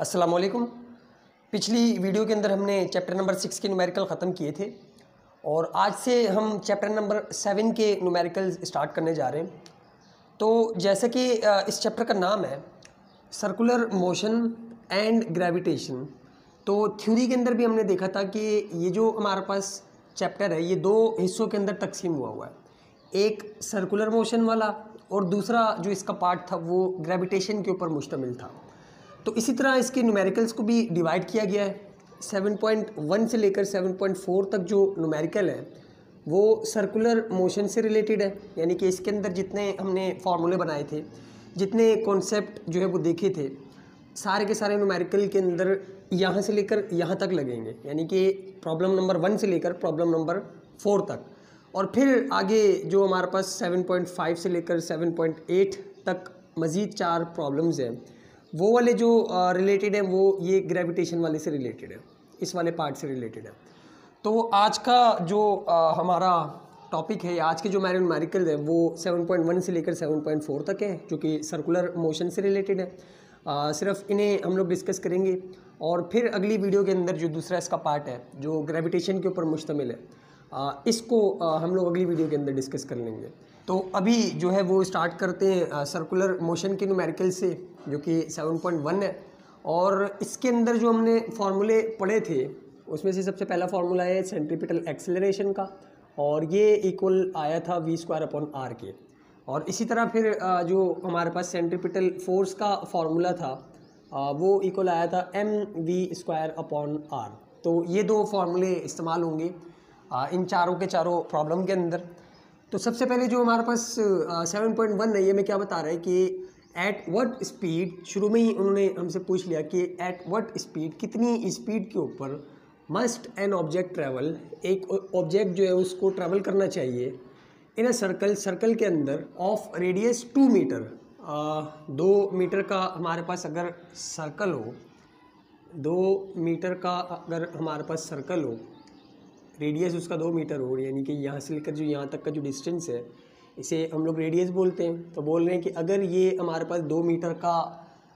अस्सलाम वालेकुम। पिछली वीडियो के अंदर हमने चैप्टर नंबर 6 के न्यूमेरिकल ख़त्म किए थे और आज से हम चैप्टर नंबर 7 के न्यूमेरिकल स्टार्ट करने जा रहे हैं। तो जैसे कि इस चैप्टर का नाम है सर्कुलर मोशन एंड ग्रेविटेशन, तो थ्योरी के अंदर भी हमने देखा था कि ये जो हमारे पास चैप्टर है ये दो हिस्सों के अंदर तकसीम हुआ है, एक सर्कुलर मोशन वाला और दूसरा जो इसका पार्ट था वो ग्रेविटेशन के ऊपर मुश्तमिल था। तो इसी तरह इसके न्यूमेरिकल्स को भी डिवाइड किया गया है। 7.1 से लेकर 7.4 तक जो न्यूमेरिकल है वो सर्कुलर मोशन से रिलेटेड है, यानी कि इसके अंदर जितने हमने फार्मूले बनाए थे, जितने कॉन्सेप्ट जो है वो देखे थे, सारे के सारे न्यूमेरिकल के अंदर यहाँ से लेकर यहाँ तक लगेंगे, यानी कि प्रॉब्लम नंबर 1 से लेकर प्रॉब्लम नंबर 4 तक। और फिर आगे जो हमारे पास 7.5 से लेकर 7.8 तक मज़ीद 4 प्रॉब्लम्स हैं, वो वाले जो रिलेटेड है वो ये ग्रेविटेशन वाले से रिलेटेड है, इस वाले पार्ट से रिलेटेड है। तो आज का जो हमारा टॉपिक है, आज के जो हमारे न्यूमेरिकल है वो 7.1 से लेकर 7.4 तक है, जो कि सर्कुलर मोशन से रिलेटेड है। सिर्फ इन्हें हम लोग डिस्कस करेंगे और फिर अगली वीडियो के अंदर जो दूसरा इसका पार्ट है जो ग्रेविटेशन के ऊपर मुश्तमिल है, इसको हम लोग अगली वीडियो के अंदर डिस्कस कर लेंगे। तो अभी जो है वो स्टार्ट करते हैं सर्कुलर मोशन के न्यूमेरिकल से, जो कि 7.1 है। और इसके अंदर जो हमने फार्मूले पढ़े थे उसमें से सबसे पहला फार्मूला है सेंट्रीपिटल एक्सेलरेशन का, और ये इक्वल आया था v²/r के। और इसी तरह फिर जो हमारे पास सेंट्रीपिटल फोर्स का फार्मूला था वो इक्वल आया था mv²/r। तो ये दो फार्मूले इस्तेमाल होंगे इन चारों के चारों प्रॉब्लम के अंदर। तो सबसे पहले जो हमारे पास 7.1 है, ये में क्या बता रहा है कि एट व्हाट स्पीड, शुरू में ही उन्होंने हमसे पूछ लिया कि एट व्हाट स्पीड, कितनी स्पीड के ऊपर मस्ट एन ऑब्जेक्ट ट्रैवल, एक ऑब्जेक्ट जो है उसको ट्रैवल करना चाहिए इन अ सर्कल, सर्कल के अंदर ऑफ रेडियस 2 मीटर, 2 मीटर का हमारे पास अगर सर्कल हो, 2 मीटर का अगर हमारे पास सर्कल हो, रेडियस उसका 2 मीटर हो, यानी कि यहाँ से लेकर जो यहाँ तक का जो डिस्टेंस है इसे हम लोग रेडियस बोलते हैं। तो बोल रहे हैं कि अगर ये हमारे पास 2 मीटर का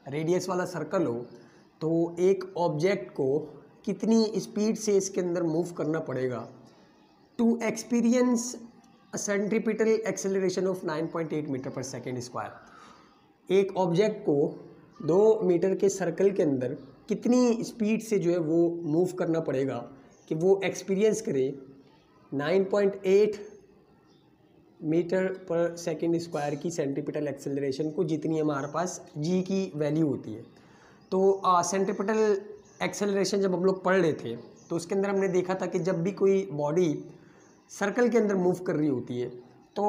रेडियस वाला सर्कल हो तो एक ऑब्जेक्ट को कितनी स्पीड से इसके अंदर मूव करना पड़ेगा to experience a centripetal acceleration of 9.8 metre per second square. एक ऑब्जेक्ट को 2 मीटर के सर्कल के अंदर कितनी स्पीड से जो है वो मूव करना पड़ेगा कि वो एक्सपीरियंस करे 9.8 मीटर पर सेकेंड स्क्वायर की सेंट्रीपिटल एक्सेलरेशन को, जितनी हमारे पास जी की वैल्यू होती है। तो सेंट्रीपिटल एक्सेलरेशन जब हम लोग पढ़ रहे थे तो उसके अंदर हमने देखा था कि जब भी कोई बॉडी सर्कल के अंदर मूव कर रही होती है तो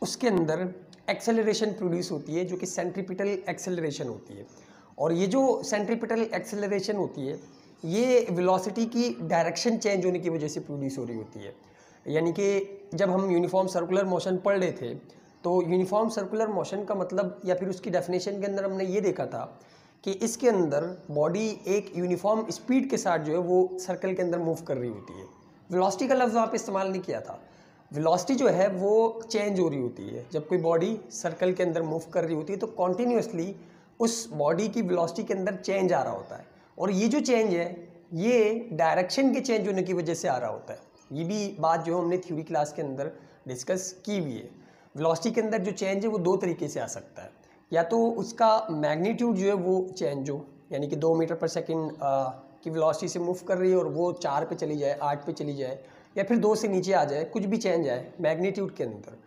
उसके अंदर एक्सेलरेशन प्रोड्यूस होती है जो कि सेंट्रीपिटल एक्सेलरेशन होती है। और ये जो सेंट्रीपिटल एक्सेलरेशन होती है ये वेलोसिटी की डायरेक्शन चेंज होने की वजह से प्रोड्यूस हो रही होती है। यानी कि जब हम यूनिफॉर्म सर्कुलर मोशन पढ़ रहे थे तो यूनिफॉर्म सर्कुलर मोशन का मतलब, या फिर उसकी डेफिनेशन के अंदर हमने ये देखा था कि इसके अंदर बॉडी एक यूनिफॉर्म स्पीड के साथ जो है वो सर्कल के अंदर मूव कर रही होती है। वेलोसिटी का लफ्ज़ वहाँ पे इस्तेमाल नहीं किया था। वेलोसिटी जो है वो चेंज हो रही होती है जब कोई बॉडी सर्कल के अंदर मूव कर रही होती है, तो कॉन्टीन्यूसली उस बॉडी की वेलोसिटी के अंदर चेंज आ रहा होता है। और ये जो चेंज है ये डायरेक्शन के चेंज होने की वजह से आ रहा होता है। ये भी बात जो हमने थ्योरी क्लास के अंदर डिस्कस की हुई है। वेलोसिटी के अंदर जो चेंज है वो 2 तरीके से आ सकता है, या तो उसका मैग्नीट्यूड जो है वो चेंज हो, यानी कि 2 मीटर पर सेकेंड की वेलोसिटी से मूव कर रही है और वो 4 पे चली जाए, 8 पे चली जाए, या फिर 2 से नीचे आ जाए, कुछ भी चेंज आए मैग्नीट्यूड के अंदर।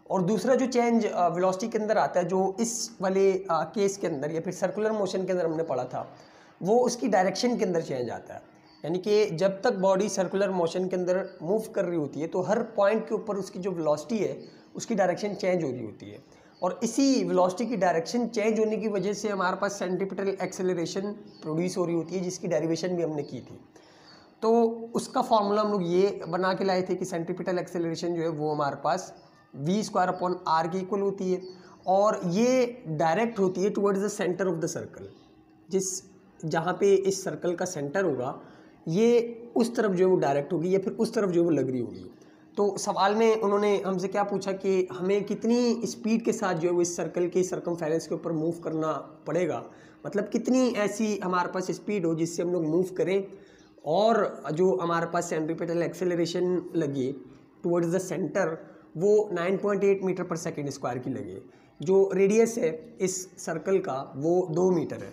और दूसरा जो चेंज वेलोसिटी के अंदर आता है जो इस वाले केस के अंदर या फिर सर्कुलर मोशन के अंदर हमने पढ़ा था, वो उसकी डायरेक्शन के अंदर चेंज आता है। यानी कि जब तक बॉडी सर्कुलर मोशन के अंदर मूव कर रही होती है तो हर पॉइंट के ऊपर उसकी जो वेलोसिटी है उसकी डायरेक्शन चेंज हो रही होती है, और इसी वेलोसिटी की डायरेक्शन चेंज होने की वजह से हमारे पास सेंट्रीपिटल एक्सेलरेशन प्रोड्यूस हो रही होती है, जिसकी डेरिवेशन भी हमने की थी। तो उसका फार्मूला हम लोग ये बना के लाए थे कि सेंट्रीपिटल एक्सेलरेशन जो है वो हमारे पास v²/r की इक्वल होती है, और ये डायरेक्ट होती है towards the centre of the circle. जहाँ पे इस सर्कल का सेंटर होगा ये उस तरफ जो है वो डायरेक्ट होगी या फिर उस तरफ जो है वो लग रही होगी। तो सवाल में उन्होंने हमसे क्या पूछा कि हमें कितनी स्पीड के साथ जो है वो इस सर्कल के सरकमफेरेंस के ऊपर मूव करना पड़ेगा, मतलब कितनी ऐसी हमारे पास स्पीड हो जिससे हम लोग मूव करें और जो हमारे पास सेंट्रीपिटल एक्सेलरेशन लगे टुवर्ड्स द सेंटर वो 9.8 मीटर पर सेकेंड स्क्वायर की लगे। जो रेडियस है इस सर्कल का वो 2 मीटर है।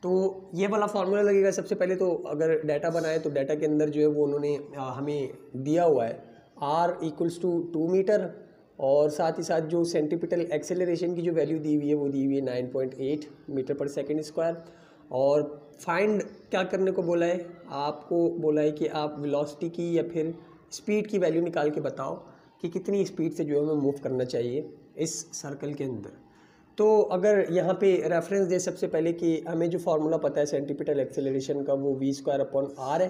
तो ये वाला फार्मूला लगेगा। सबसे पहले तो अगर डाटा बनाए तो डाटा के अंदर जो है वो उन्होंने हमें दिया हुआ है r इक्वल्स टू 2 मीटर और साथ ही साथ जो सेंट्रीपिटल एक्सेलरेशन की जो वैल्यू दी हुई है वो दी हुई है 9.8 मीटर पर सेकेंड स्क्वायर। और फाइंड क्या करने को बोला है, आपको बोला है कि आप वेलोसिटी की या फिर स्पीड की वैल्यू निकाल के बताओ कि कितनी स्पीड से जो है हमें मूव करना चाहिए इस सर्कल के अंदर। तो अगर यहाँ पे रेफरेंस दे सबसे पहले कि हमें जो फार्मूला पता है सेंट्रीपिटल एक्सेलरेशन का वो v²/r है।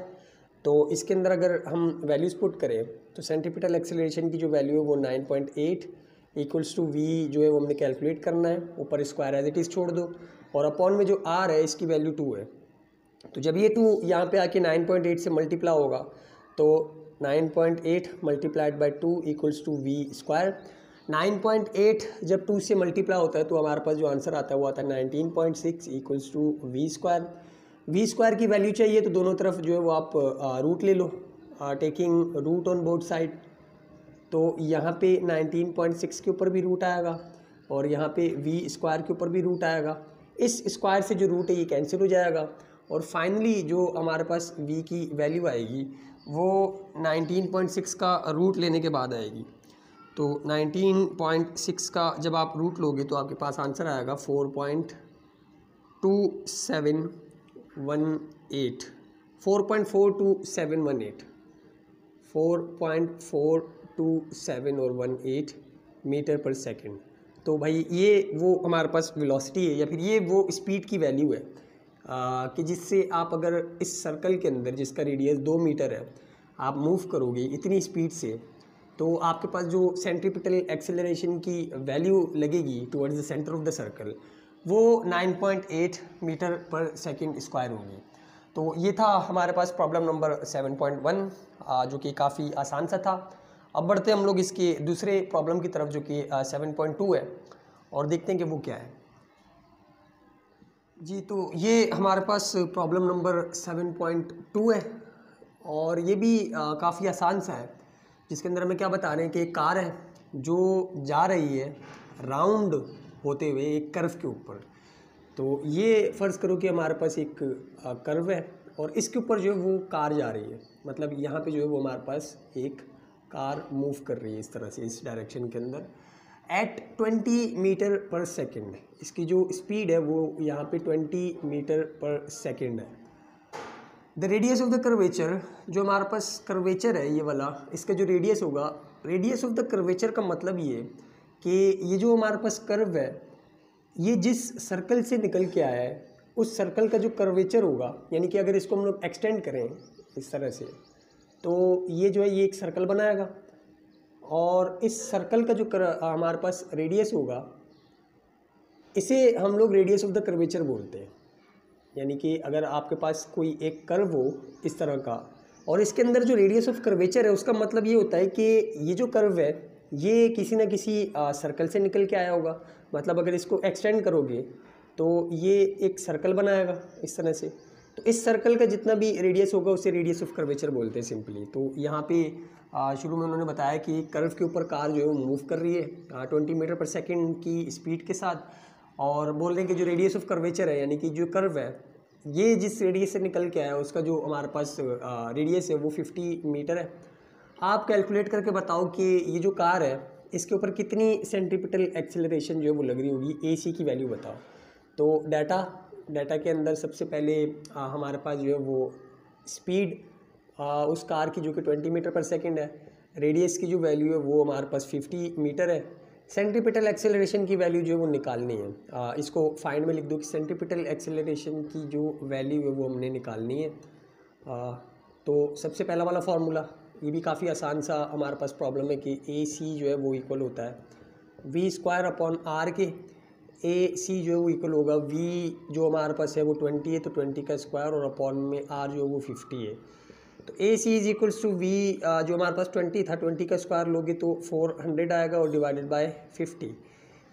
तो इसके अंदर अगर हम वैल्यूज़ पुट करें तो सेंट्रीपिटल एक्सेलरेशन की जो वैल्यू है वो 9.8 इक्वल्स टू v जो है वो हमने कैलकुलेट करना है, ऊपर स्क्वायर एज इट इज़ छोड़ दो और अपॉन में जो r है इसकी वैल्यू 2 है। तो जब ये 2 यहाँ पे आके 9.8 से मल्टीप्लाई होगा तो 9.8 multiplied by 2 equals to v²। 9.8 जब 2 से मल्टीप्लाई होता है तो हमारे पास जो आंसर आता है वो आता है 19.6 इक्वल्स टू v²। v² की वैल्यू चाहिए तो दोनों तरफ जो है वो आप रूट ले लो, taking root on both side. तो यहाँ पे 19.6 के ऊपर भी रूट आएगा और यहाँ पे v² के ऊपर भी रूट आएगा। इस स्क्वायर से जो रूट है ये कैंसिल हो जाएगा और फाइनली जो हमारे पास v की वैल्यू आएगी वो 19.6 का रूट लेने के बाद आएगी। तो 19.6 का जब आप रूट लोगे तो आपके पास आंसर आएगा 4.2718 4.42718 और 18 मीटर पर सेकंड। तो भाई ये वो हमारे पास वेलोसिटी है या फिर ये वो स्पीड की वैल्यू है कि जिससे आप अगर इस सर्कल के अंदर जिसका रेडियस 2 मीटर है आप मूव करोगे इतनी स्पीड से तो आपके पास जो सेंट्रीपिटल एक्सेलरेशन की वैल्यू लगेगी towards the centre of the circle वो 9.8 मीटर पर सेकंड स्क्वायर होगी। तो ये था हमारे पास प्रॉब्लम नंबर 7.1 जो कि काफ़ी आसान सा था। अब बढ़ते हम लोग इसके दूसरे प्रॉब्लम की तरफ जो कि 7.2 है और देखते हैं कि वो क्या है। जी तो ये हमारे पास प्रॉब्लम नंबर 7.2 है और ये भी काफ़ी आसान सा है, जिसके अंदर हमें क्या बता रहे हैं कि एक कार है जो जा रही है राउंड होते हुए एक कर्व के ऊपर। तो ये फ़र्ज़ करो कि हमारे पास एक कर्व है और इसके ऊपर जो है वो कार जा रही है, मतलब यहाँ पे जो है वो हमारे पास एक कार मूव कर रही है इस तरह से इस डायरेक्शन के अंदर एट 20 मीटर पर सेकेंड। इसकी जो स्पीड है वो यहाँ पे 20 मीटर पर सेकेंड है। The radius of the curvature, जो हमारे पास कर्वेचर है ये वाला, इसका जो रेडियस होगा, रेडियस ऑफ द कर्वेचर का मतलब ये कि ये जो हमारे पास कर्व है ये जिस सर्कल से निकल के आया है उस सर्कल का जो कर्वेचर होगा, यानी कि अगर इसको हम लोग एक्सटेंड करें इस तरह से तो ये जो है ये एक सर्कल बनाएगा और इस सर्कल का जो हमारे पास रेडियस होगा इसे हम लोग रेडियस ऑफ द कर्वेचर बोलते हैं। यानी कि अगर आपके पास कोई एक कर्व हो इस तरह का और इसके अंदर जो रेडियस ऑफ कर्वेचर है उसका मतलब ये होता है कि ये जो कर्व है ये किसी ना किसी सर्कल से निकल के आया होगा। मतलब अगर इसको एक्सटेंड करोगे तो ये एक सर्कल बनाएगा इस तरह से, तो इस सर्कल का जितना भी रेडियस होगा उसे रेडियस ऑफ कर्वेचर बोलते हैं सिंपली। तो यहाँ पे शुरू में उन्होंने बताया कि कर्व के ऊपर कार जो है वो मूव कर रही है 20 मीटर पर सेकेंड की स्पीड के साथ और बोल रहे हैं कि जो रेडियस ऑफ कर्वेचर है यानी कि जो कर्व है ये जिस रेडियस से निकल के आया उसका जो हमारे पास रेडियस है वो 50 मीटर है। आप कैलकुलेट करके बताओ कि ये जो कार है इसके ऊपर कितनी सेंट्रीपिटल एक्सेलरेशन जो है वो लग रही होगी, AC की वैल्यू बताओ। तो डाटा के अंदर सबसे पहले हमारे पास जो है वो स्पीड उस कार की जो कि 20 मीटर पर सेकेंड है, रेडियस की जो वैल्यू है वो हमारे पास 50 मीटर है, सेंट्रीपिटल एक्सेलरेशन की वैल्यू जो है वो निकालनी है। इसको फाइंड में लिख दो कि सेंट्रीपिटल एक्सेलरेशन की जो वैल्यू है वो हमने निकालनी है। तो सबसे पहला वाला फार्मूला ये भी काफ़ी आसान सा हमारे पास प्रॉब्लम है कि AC जो है वो इक्वल होता है v²/r के। AC जो है वो इक्वल होगा v जो हमारे पास है वो 20 है तो 20 का स्क्वायर और अपॉन में r जो है वो 50 है। तो ए सी इज इक्वल्स टू वी, जो हमारे पास 20 था, 20 का स्क्वायर लोगे तो 400 आएगा और डिवाइडेड बाय 50।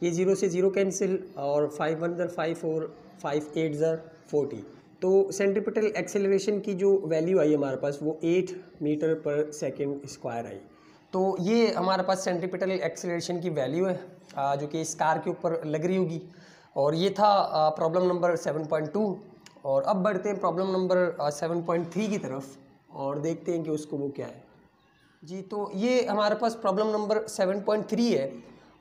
ये 0 से 0 कैंसिल और 5 1 ज़र 5 और 5 8 ज़र 40। तो सेंट्रीपिटल एक्सेलरेशन की जो वैल्यू आई हमारे पास वो 8 मीटर पर सेकेंड स्क्वायर आई। तो ये हमारे पास सेंट्रीपिटल एक्सेलरेशन की वैल्यू है जो कि इस कार के ऊपर लग रही होगी। और ये था प्रॉब्लम नंबर 7.2। और अब बढ़ते हैं प्रॉब्लम नंबर 7.3 की तरफ और देखते हैं कि उसको वो क्या है जी। तो ये हमारे पास प्रॉब्लम नंबर 7.3 है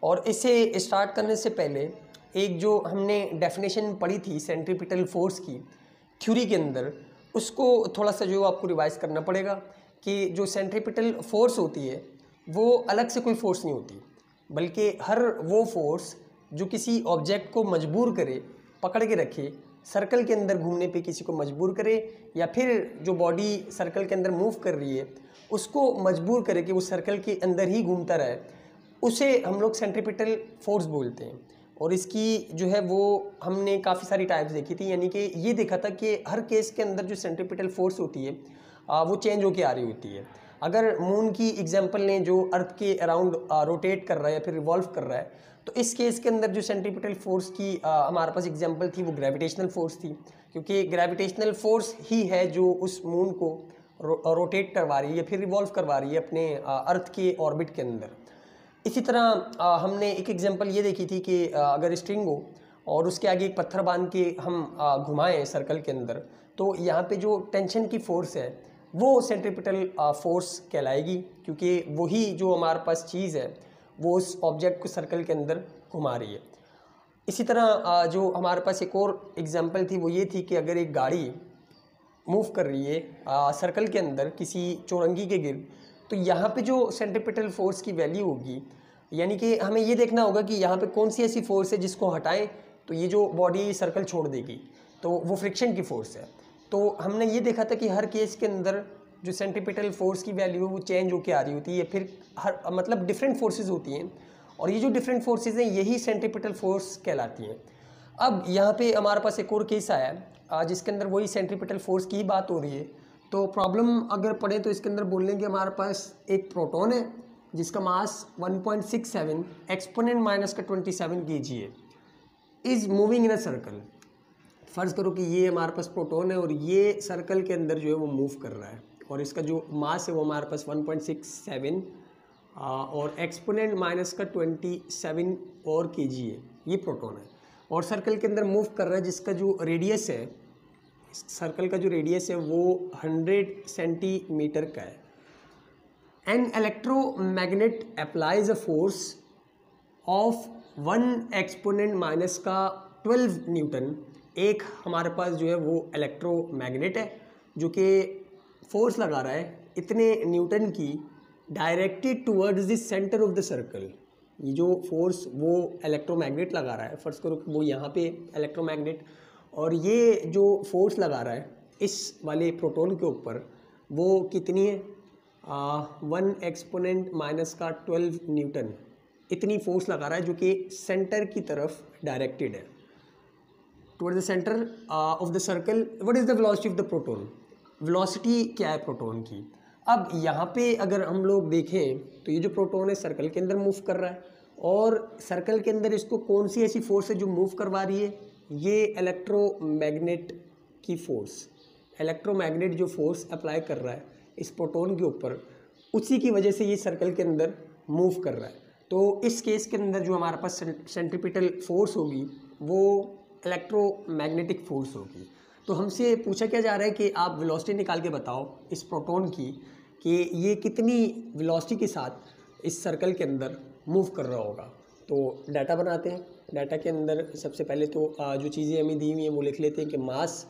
और इसे स्टार्ट करने से पहले एक जो हमने डेफिनेशन पढ़ी थी सेंट्रीपिटल फोर्स की थ्योरी के अंदर, उसको थोड़ा सा जो आपको रिवाइज करना पड़ेगा कि जो सेंट्रीपिटल फोर्स होती है वो अलग से कोई फोर्स नहीं होती, बल्कि हर वो फोर्स जो किसी ऑब्जेक्ट को मजबूर करे, पकड़ के रखे, सर्कल के अंदर घूमने पे किसी को मजबूर करे, या फिर जो बॉडी सर्कल के अंदर मूव कर रही है उसको मजबूर करे कि वो सर्कल के अंदर ही घूमता रहे, उसे हम लोग सेंट्रीपिटल फोर्स बोलते हैं। और इसकी जो है वो हमने काफ़ी सारी टाइप्स देखी थी, यानी कि ये देखा था कि हर केस के अंदर जो सेंट्रीपिटल फोर्स होती है वो चेंज होके आ रही होती है। अगर मून की एग्जांपल लें जो अर्थ के अराउंड रोटेट कर रहा है या फिर रिवॉल्व कर रहा है, तो इस केस के अंदर जो सेंट्रीपिटल फोर्स की हमारे पास एग्जांपल थी वो ग्रेविटेशनल फोर्स थी, क्योंकि ग्रेविटेशनल फोर्स ही है जो उस मून को रोटेट करवा रही है या फिर रिवॉल्व करवा रही है अपने अर्थ के ऑर्बिट के अंदर। इसी तरह हमने एक एग्जांपल ये देखी थी कि अगर स्ट्रिंग हो और उसके आगे एक पत्थर बांध के हम घुमाएं सर्कल के अंदर, तो यहाँ पे जो टेंशन की फोर्स है वो सेंट्रीपिटल फोर्स कहलाएगी, क्योंकि वही जो हमारे पास चीज़ है वो उस ऑब्जेक्ट को सर्कल के अंदर घुमा रही है। इसी तरह जो हमारे पास एक और एग्जांपल थी वो ये थी कि अगर एक गाड़ी मूव कर रही है सर्कल के अंदर किसी चौरंगी के गिर्द, तो यहाँ पे जो सेंट्रीपिटल फोर्स की वैल्यू होगी, यानी कि हमें ये देखना होगा कि यहाँ पे कौन सी ऐसी फोर्स है जिसको हटाएं तो ये जो बॉडी सर्कल छोड़ देगी, तो वो फ्रिक्शन की फोर्स है। तो हमने ये देखा था कि हर केस के अंदर जो सेंट्रीपिटल फोर्स की वैल्यू है वो चेंज होकर आ रही होती है, फिर हर मतलब डिफरेंट फोर्सेस होती हैं, और ये जो डिफरेंट फोर्सेस हैं यही सेंट्रीपिटल फोर्स कहलाती हैं। अब यहाँ पे हमारे पास एक और केस आया जिसके अंदर वही सेंट्रीपिटल फोर्स की बात हो रही है। तो प्रॉब्लम अगर पढ़े तो इसके अंदर बोल लेंगे हमारे पास एक प्रोटॉन है जिसका मास 1.67 एक्सपोनेंट माइनस का 27 kg है, is moving in a circle. फ़र्ज़ करो कि ये हमारे पास प्रोटॉन है और ये सर्कल के अंदर जो है वो मूव कर रहा है, और इसका जो मास है वो हमारे पास 1.67 और एक्सपोनेंट माइनस का 27 और kg है, ये प्रोटॉन है और सर्कल के अंदर मूव कर रहा है, जिसका जो रेडियस है, सर्कल का जो रेडियस है वो 100 सेंटीमीटर का है। An electromagnet applies a force of 1 exponent minus का 12 न्यूटन। एक हमारे पास जो है वो इलेक्ट्रोमैग्नेट है जो कि फोर्स लगा रहा है इतने न्यूटन की, directed towards the centre of the circle. ये जो फोर्स वो इलेक्ट्रोमैग्नेट लगा रहा है, फर्स्ट करो वो यहाँ पे इलेक्ट्रोमैग्नेट, और ये जो फोर्स लगा रहा है इस वाले प्रोटॉन के ऊपर वो कितनी है, 1 एक्सपोनेंट माइनस का 12 न्यूटन, इतनी फोर्स लगा रहा है जो कि सेंटर की तरफ डायरेक्टेड है, towards the centre of the circle. What is the velocity of the proton, velocity क्या है प्रोटॉन की। अब यहाँ पे अगर हम लोग देखें तो ये जो प्रोटॉन है सर्कल के अंदर मूव कर रहा है, और सर्कल के अंदर इसको कौन सी ऐसी फोर्स है जो मूव करवा रही है, ये इलेक्ट्रोमैग्नेट की फोर्स, इलेक्ट्रोमैग्नेट जो फोर्स अप्लाई कर रहा है इस प्रोटॉन के ऊपर, उसी की वजह से ये सर्कल के अंदर मूव कर रहा है। तो इस केस के अंदर जो हमारे पास सेंट्रीपिटल फोर्स होगी वो इलेक्ट्रोमैग्नेटिक फोर्स होगी। तो हमसे पूछा क्या जा रहा है कि आप वेलोसिटी निकाल के बताओ इस प्रोटॉन की कि ये कितनी वेलोसिटी के साथ इस सर्कल के अंदर मूव कर रहा होगा। तो डाटा बनाते हैं। डाटा के अंदर सबसे पहले तो जो चीज़ें हमें दी हुई हैं वो लिख लेते हैं कि मास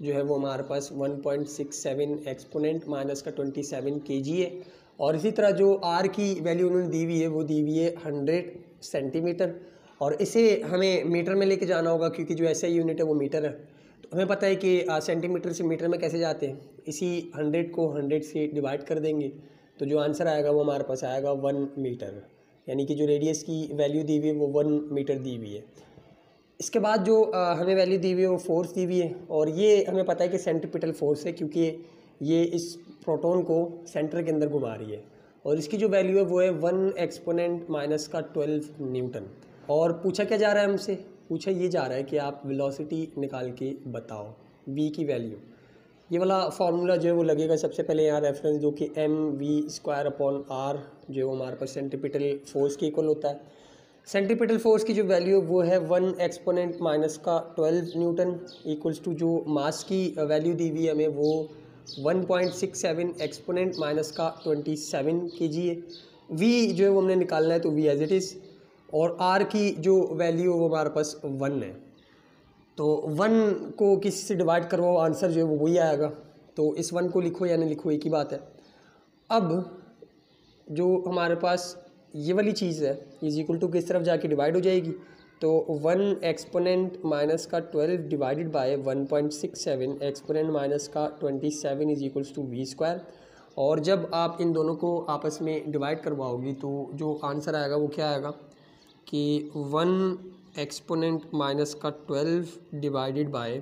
जो है वो हमारे पास 1.67 एक्सपोनेंट माइनस का 27 kg है, और इसी तरह जो आर की वैल्यू उन्होंने दी हुई है वो दी हुई है 100 सेंटीमीटर, और इसे हमें मीटर में लेके जाना होगा क्योंकि जो ऐसा यूनिट है वो मीटर है। तो हमें पता है कि सेंटीमीटर से मीटर में कैसे जाते हैं, इसी 100 को 100 से डिवाइड कर देंगे तो जो आंसर आएगा वो हमारे पास आएगा 1 मीटर, यानी कि जो रेडियस की वैल्यू दी हुई है वो 1 मीटर दी हुई है। इसके बाद जो हमें वैल्यू दी हुई है वो फोर्स दी हुई है, और ये हमें पता है कि सेंट्रीपिटल फोर्स है क्योंकि ये इस प्रोटॉन को सेंटर के अंदर घुमा रही है और इसकी जो वैल्यू है वो है 1 एक्सपोनेंट माइनस का 12 न्यूटन। और पूछा क्या जा रहा है हमसे, पूछा ये जा रहा है कि आप वेलोसिटी निकाल के बताओ v की वैल्यू। ये वाला फार्मूला जो है वो लगेगा सबसे पहले यहाँ रेफरेंस दो कि mv² अपॉन r जो है वो हमारे पास सेंट्रीपिटल फोर्स के इक्वल होता है। सेंट्रीपिटल फोर्स की जो वैल्यू है वो है 1 एक्सपोनेंट माइनस का 12 न्यूटन इक्वल्स टू जो मास की वैल्यू दी हुई है हमें वो 1.67 एक्सपोनेंट माइनस का 27 kg है। v जो है वो हमने निकालना है तो v एज इट इज़, और r की जो वैल्यू है वो हमारे पास 1 है। तो 1 को किसी से डिवाइड करवाओ, आंसर जो है वो वही आएगा। तो इस 1 को लिखो या नहीं लिखो एक ही बात है। अब जो हमारे पास ये वाली चीज़ है इज इक्वल टू किस तरफ जाके डिवाइड हो जाएगी, तो 1 एक्सपोनेंट माइनस का 12 डिवाइडेड बाय 1.67 एक्सपोनेंट माइनस का 27 इज इक्वल्स टू v²। और जब आप इन दोनों को आपस में डिवाइड करवाओगी तो जो आंसर आएगा वो क्या आएगा कि 1 एक्सपोनेंट माइनस का 12 डिवाइडेड बाय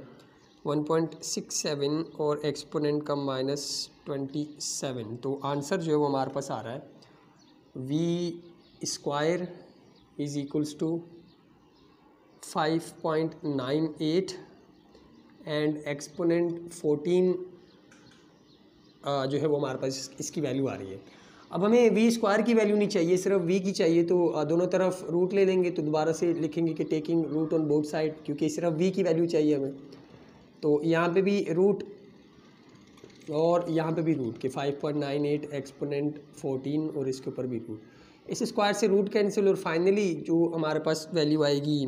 1.67 और एक्सपोनेंट का -27। तो आंसर जो है वो हमारे पास आ रहा है v² is equals to 5.98 and exponent 14 जो है वो हमारे पास इसकी वैल्यू आ रही है। अब हमें v² की वैल्यू नहीं चाहिए, सिर्फ v की चाहिए, तो दोनों तरफ रूट ले लेंगे। तो दोबारा से लिखेंगे कि taking root on both side, क्योंकि सिर्फ v की वैल्यू चाहिए हमें। तो यहाँ पे भी रूट और यहाँ पे भी रूट के 5.98 एक्सपोनेंट 14 और इसके ऊपर भी रूट, इस स्क्वायर से रूट कैंसिल और फाइनली जो हमारे पास वैल्यू आएगी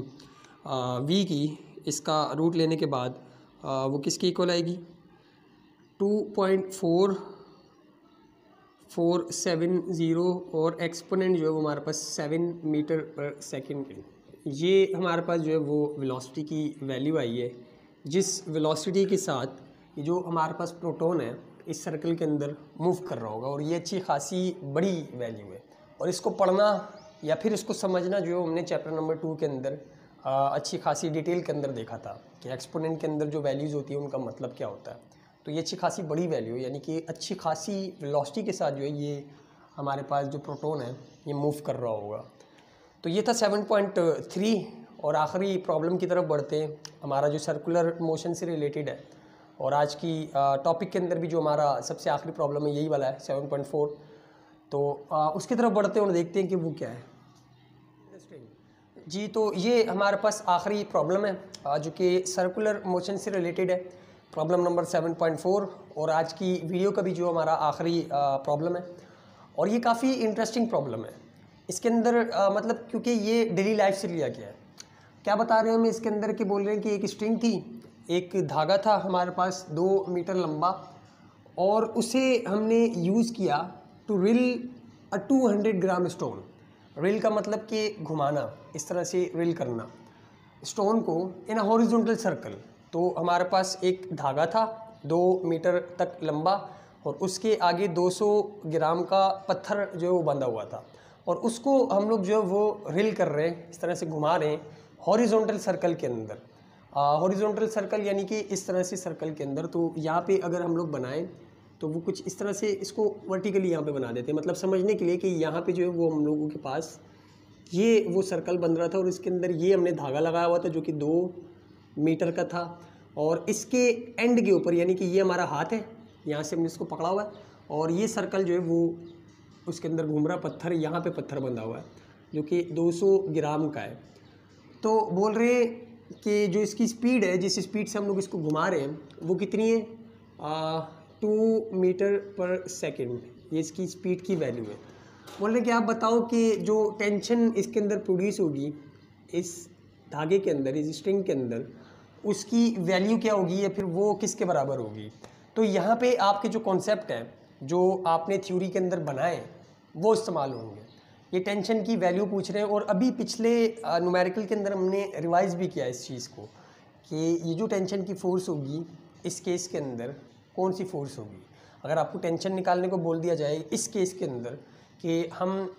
v की, इसका रूट लेने के बाद वो किसकी इक्वल आएगी 2.4470 और एक्सपोनेंट जो है वो हमारे पास 7 मीटर पर सेकेंड। ये हमारे पास जो है वो वेलोसिटी की वैल्यू आई है, जिस वेलोसिटी के साथ ये जो हमारे पास प्रोटॉन है इस सर्कल के अंदर मूव कर रहा होगा। और ये अच्छी खासी बड़ी वैल्यू है और इसको पढ़ना या फिर इसको समझना जो हमने चैप्टर नंबर 2 के अंदर अच्छी खासी डिटेल के अंदर देखा था कि एक्सपोनेंट के अंदर जो वैल्यूज़ होती है उनका मतलब क्या होता है। तो ये अच्छी खासी बड़ी वैल्यू है, यानी कि अच्छी खासी वेलोसिटी के साथ जो है ये हमारे पास जो प्रोटॉन है ये मूव कर रहा होगा। तो ये था 7.3 और आखिरी प्रॉब्लम की तरफ बढ़ते हैं, हमारा जो सर्कुलर मोशन से रिलेटेड है। और आज की टॉपिक के अंदर भी जो हमारा सबसे आखिरी प्रॉब्लम है यही वाला है 7.4। तो उसकी तरफ बढ़ते हैं और देखते हैं कि वो क्या है जी। तो ये हमारे पास आखिरी प्रॉब्लम है जो कि सर्कुलर मोशन से रिलेटेड है, प्रॉब्लम नंबर 7.4 और आज की वीडियो का भी जो हमारा आखिरी प्रॉब्लम है। और ये काफ़ी इंटरेस्टिंग प्रॉब्लम है। इसके अंदर मतलब क्योंकि ये डेली लाइफ से लिया गया है। क्या बता रहे हैं हम इसके अंदर कि बोल रहे हैं कि एक स्ट्रिंग थी, एक धागा था हमारे पास 2 मीटर लंबा और उसे हमने यूज़ किया to reel a 200 gram stone. रिल का मतलब कि घुमाना, इस तरह से रिल करना स्टोन को इन अ हॉरिजॉन्टल सर्कल। तो हमारे पास एक धागा था 2 मीटर तक लंबा और उसके आगे 200 ग्राम का पत्थर जो है वो बंधा हुआ था और उसको हम लोग जो है वो रिल कर रहे हैं, इस तरह से घुमा रहे हैं हॉरिजॉन्टल सर्कल के अंदर। हॉरिजॉन्टल सर्कल यानी कि इस तरह से सर्कल के अंदर। तो यहाँ पे अगर हम लोग बनाएं तो वो कुछ इस तरह से इसको वर्टिकली यहाँ पे बना देते हैं, मतलब समझने के लिए कि यहाँ पे जो है वो हम लोगों के पास ये वो सर्कल बन रहा था और इसके अंदर ये हमने धागा लगाया हुआ था जो कि 2 मीटर का था और इसके एंड के ऊपर यानी कि ये हमारा हाथ है, यहाँ से हमने इसको पकड़ा हुआ है और ये सर्कल जो है वो उसके अंदर घूम रहा पत्थर, यहाँ पे पत्थर बंधा हुआ है जो कि 200 ग्राम का है। तो बोल रहे हैं कि जो इसकी स्पीड है, जिस स्पीड से हम लोग इसको घुमा रहे हैं वो कितनी है 2 मीटर पर सेकेंड, ये इसकी स्पीड की वैल्यू है। बोल रहे हैं कि आप बताओ कि जो टेंशन इसके अंदर प्रोड्यूस होगी इस धागे के अंदर, इस स्ट्रिंग के अंदर, उसकी वैल्यू क्या होगी या फिर वो किसके बराबर होगी। तो यहाँ पे आपके जो कॉन्सेप्ट हैं जो आपने थ्योरी के अंदर बनाए वो इस्तेमाल होंगे। ये टेंशन की वैल्यू पूछ रहे हैं और अभी पिछले न्यूमेरिकल के अंदर हमने रिवाइज भी किया इस चीज़ को कि ये जो टेंशन की फ़ोर्स होगी इस केस के अंदर कौन सी फ़ोर्स होगी। अगर आपको टेंशन निकालने को बोल दिया जाए इस केस के अंदर कि हम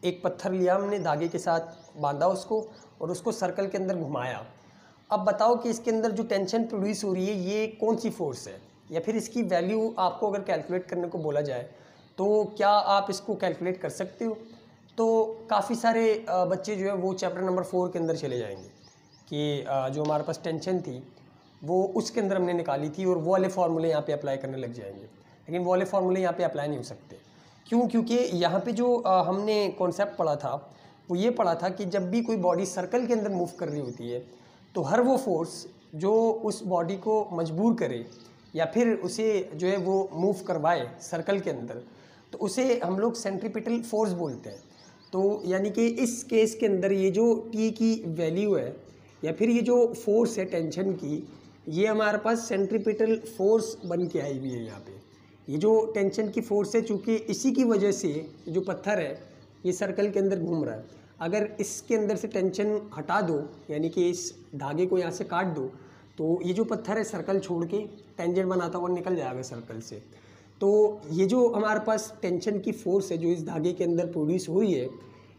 एक पत्थर लिया, हमने धागे के साथ बांधा उसको और उसको सर्कल के अंदर घुमाया, अब बताओ कि इसके अंदर जो टेंशन प्रोड्यूस हो रही है ये कौन सी फोर्स है। या फिर इसकी वैल्यू आपको अगर कैलकुलेट करने को बोला जाए तो क्या आप इसको कैलकुलेट कर सकते हो? तो काफ़ी सारे बच्चे जो है वो चैप्टर नंबर 4 के अंदर चले जाएंगे कि जो हमारे पास टेंशन थी वो उसके अंदर हमने निकाली थी और वो वाले फार्मूले यहाँ पे अप्लाई करने लग जाएंगे, लेकिन वो वाले फार्मूले यहाँ पे अप्लाई नहीं हो सकते। क्यों? क्योंकि यहाँ पे जो हमने कॉन्सेप्ट पढ़ा था वो ये पढ़ा था कि जब भी कोई बॉडी सर्कल के अंदर मूव कर रही होती है तो हर वो फोर्स जो उस बॉडी को मजबूर करे या फिर उसे जो है वो मूव करवाए सर्कल के अंदर, तो उसे हम लोग सेंट्रीपिटल फोर्स बोलते हैं। तो यानी कि इस केस के अंदर ये जो टी की वैल्यू है या फिर ये जो फोर्स है टेंशन की, ये हमारे पास सेंट्रीपिटल फोर्स बन के आई हुई है। यहाँ पे ये जो टेंशन की फोर्स है, चूँकि इसी की वजह से जो पत्थर है ये सर्कल के अंदर घूम रहा है, अगर इसके अंदर से टेंशन हटा दो यानी कि इस धागे को यहाँ से काट दो तो ये जो पत्थर है सर्कल छोड़ के टेंजेंट बनाता हुआ निकल जाएगा सर्कल से। तो ये जो हमारे पास टेंशन की फोर्स है जो इस धागे के अंदर प्रोड्यूस हो रही है,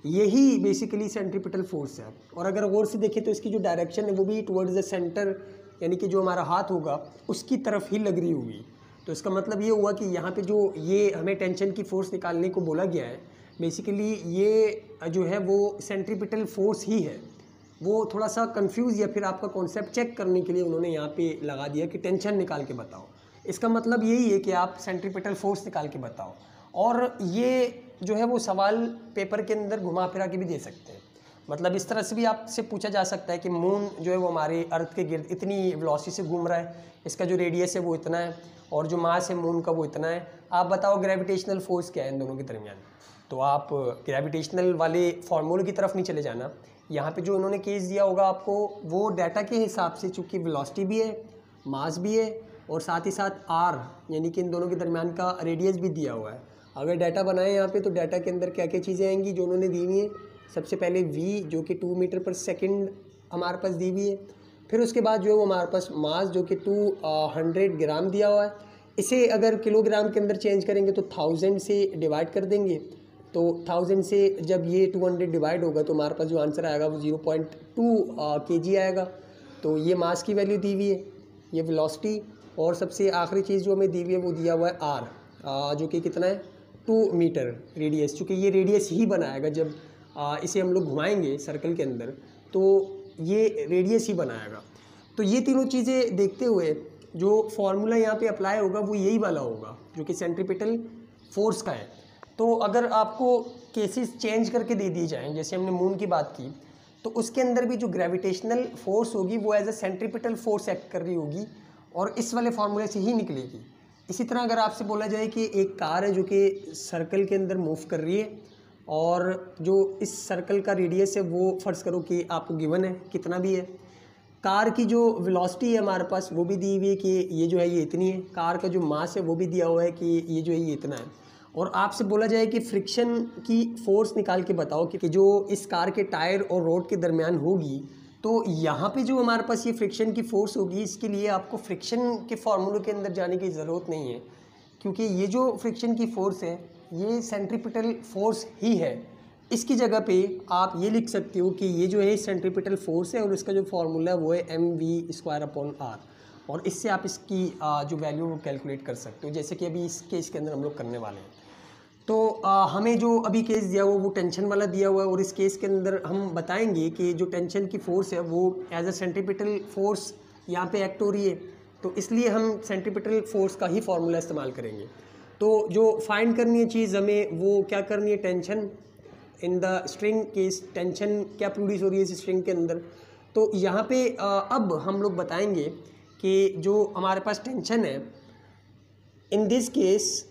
यही बेसिकली सेंट्रीपिटल फोर्स है। और अगर गौर से देखें तो इसकी जो डायरेक्शन है वो भी टुवर्ड्स द सेंटर, यानी कि जो हमारा हाथ होगा उसकी तरफ ही लग रही होगी। तो इसका मतलब ये हुआ कि यहाँ पे जो ये हमें टेंशन की फ़ोर्स निकालने को बोला गया है, बेसिकली ये जो है वो सेंट्रीपिटल फोर्स ही है। वो थोड़ा सा कंफ्यूज या फिर आपका कॉन्सेप्ट चेक करने के लिए उन्होंने यहाँ पे लगा दिया कि टेंशन निकाल के बताओ। इसका मतलब यही है कि आप सेंट्रीपिटल फोर्स निकाल के बताओ। और ये जो है वो सवाल पेपर के अंदर घुमा फिरा के भी दे सकते हैं। मतलब इस तरह से भी आपसे पूछा जा सकता है कि मून जो है वो हमारे अर्थ के गिर्द इतनी वेलोसिटी से घूम रहा है, इसका जो रेडियस है वो इतना है और जो मास है मून का वो इतना है, आप बताओ ग्रेविटेशनल फोर्स क्या है इन दोनों के दरमियान। तो आप ग्रेविटेशनल वाले फार्मूले की तरफ नहीं चले जाना, यहाँ पे जो इन्होंने केस दिया होगा आपको वो डाटा के हिसाब से, चूँकि वेलोसिटी भी है, मास भी है और साथ ही साथ आर यानी कि इन दोनों के दरमियान का रेडियस भी दिया हुआ है। अगर डाटा बनाए यहाँ पे तो डाटा के अंदर क्या क्या चीज़ें आएंगी जो उन्होंने दी हुई है। सबसे पहले v जो कि 2 मीटर पर सेकंड हमारे पास दी हुई है। फिर उसके बाद जो है वो हमारे पास मास जो कि 200 ग्राम दिया हुआ है। इसे अगर किलोग्राम के अंदर चेंज करेंगे तो 1000 से डिवाइड कर देंगे, तो 1000 से जब ये 200 डिवाइड होगा तो हमारे पास जो आंसर आएगा वो 0.2 kg आएगा। तो ये मास की वैल्यू दी हुई है, ये वेलोसिटी, और सबसे आखिरी चीज़ जो हमें दी हुई है वो दिया हुआ है आर जो कि कितना है 2 मीटर रेडियस, चूँकि ये रेडियस ही बनाएगा जब इसे हम लोग घुमाएंगे सर्कल के अंदर तो ये रेडियस ही बनाएगा। तो ये तीनों चीज़ें देखते हुए जो फॉर्मूला यहाँ पे अप्लाई होगा वो यही वाला होगा जो कि सेंट्रीपिटल फोर्स का है। तो अगर आपको केसेस चेंज करके दे दिए जाएँ, जैसे हमने मून की बात की, तो उसके अंदर भी जो ग्रेविटेशनल फोर्स होगी वो as a centripetal force act कर रही होगी और इस वाले फार्मूले से ही निकलेगी। इसी तरह अगर आपसे बोला जाए कि एक कार है जो कि सर्कल के अंदर मूव कर रही है और जो इस सर्कल का रेडियस है वो फ़र्ज़ करो कि आपको गिवन है कितना भी है, कार की जो वेलोसिटी है हमारे पास वो भी दी हुई है कि ये जो है ये इतनी है, कार का जो मास है वो भी दिया हुआ है कि ये जो है ये इतना है, और आपसे बोला जाए कि फ्रिक्शन की फ़ोर्स निकाल के बताओ कि जो इस कार के टायर और रोड के दरमियान होगी, तो यहाँ पे जो हमारे पास ये फ्रिक्शन की फ़ोर्स होगी इसके लिए आपको फ्रिक्शन के फार्मूले के अंदर जाने की ज़रूरत नहीं है, क्योंकि ये जो फ्रिक्शन की फ़ोर्स है ये सेंट्रीपिटल फोर्स ही है। इसकी जगह पे आप ये लिख सकते हो कि ये जो है सेंट्रीपिटल फोर्स है और इसका जो फार्मूला है वो है mv²/r, और इससे आप इसकी जो वैल्यू वो कैलकुलेट कर सकते हो, जैसे कि अभी इस केस के अंदर हम लोग करने वाले हैं। तो हमें जो अभी केस दिया हुआ वो टेंशन वाला दिया हुआ है और इस केस के अंदर हम बताएंगे कि जो टेंशन की फ़ोर्स है वो एज अ सेंट्रीपिटल फोर्स यहाँ पे एक्ट हो रही है, तो इसलिए हम सेंट्रीपिटल फोर्स का ही फार्मूला इस्तेमाल करेंगे। तो जो फाइंड करनी है चीज़ हमें वो क्या करनी है, tension in the string case, tension क्या प्रोड्यूस हो रही है इस स्ट्रिंग के अंदर। तो यहाँ पे अब हम लोग बताएंगे कि जो हमारे पास टेंशन है, in this case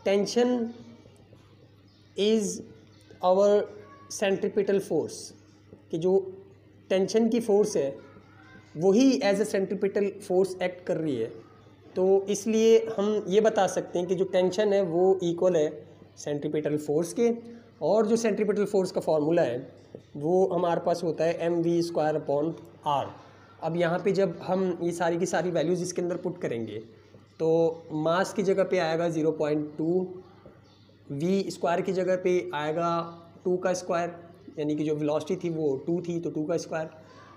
tension is our centripetal force, कि जो टेंशन की फोर्स है वही as a centripetal force act कर रही है। तो इसलिए हम ये बता सकते हैं कि जो टेंशन है वो इक्वल है सेंट्रीपिटल फोर्स के, और जो सेंट्रीपिटल फोर्स का फार्मूला है वो हमारे पास होता है mv²/r। अब यहाँ पे जब हम ये सारी की सारी वैल्यूज़ इसके अंदर पुट करेंगे तो मास की जगह पे आएगा 0.2, v स्क्वायर की जगह पे आएगा 2 का स्क्वायर, यानी कि जो वेलोसिटी थी वो 2 थी तो 2 का स्क्वायर,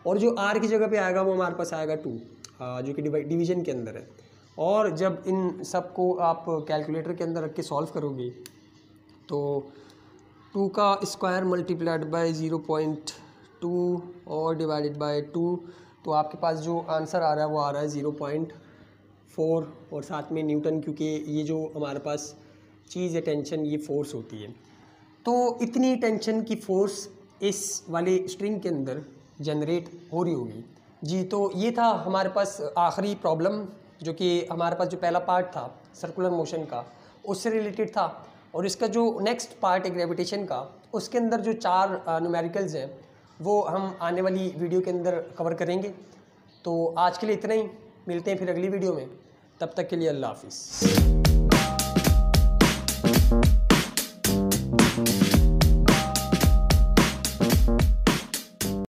और जो r की जगह पे आएगा वो हमारे पास आएगा 2। जो कि डिवीजन के अंदर है। और जब इन सब को आप कैलकुलेटर के अंदर रख के सॉल्व करोगे तो 2 का स्क्वायर मल्टीप्लाइड बाय 0.2 और डिवाइडेड बाय 2, तो आपके पास जो आंसर आ रहा है वो आ रहा है 0.4 और साथ में न्यूटन, क्योंकि ये जो हमारे पास चीज़ है टेंशन, ये फोर्स होती है। तो इतनी टेंशन की फोर्स इस वाले स्ट्रिंग के अंदर जनरेट हो रही होगी जी। तो ये था हमारे पास आखिरी प्रॉब्लम, जो कि हमारे पास जो पहला पार्ट था सर्कुलर मोशन का उससे रिलेटेड था। और इसका जो नेक्स्ट पार्ट है ग्रेविटेशन का, उसके अंदर जो 4 न्यूमेरिकल्स हैं वो हम आने वाली वीडियो के अंदर कवर करेंगे। तो आज के लिए इतना ही, मिलते हैं फिर अगली वीडियो में, तब तक के लिए अल्लाह हाफिज़।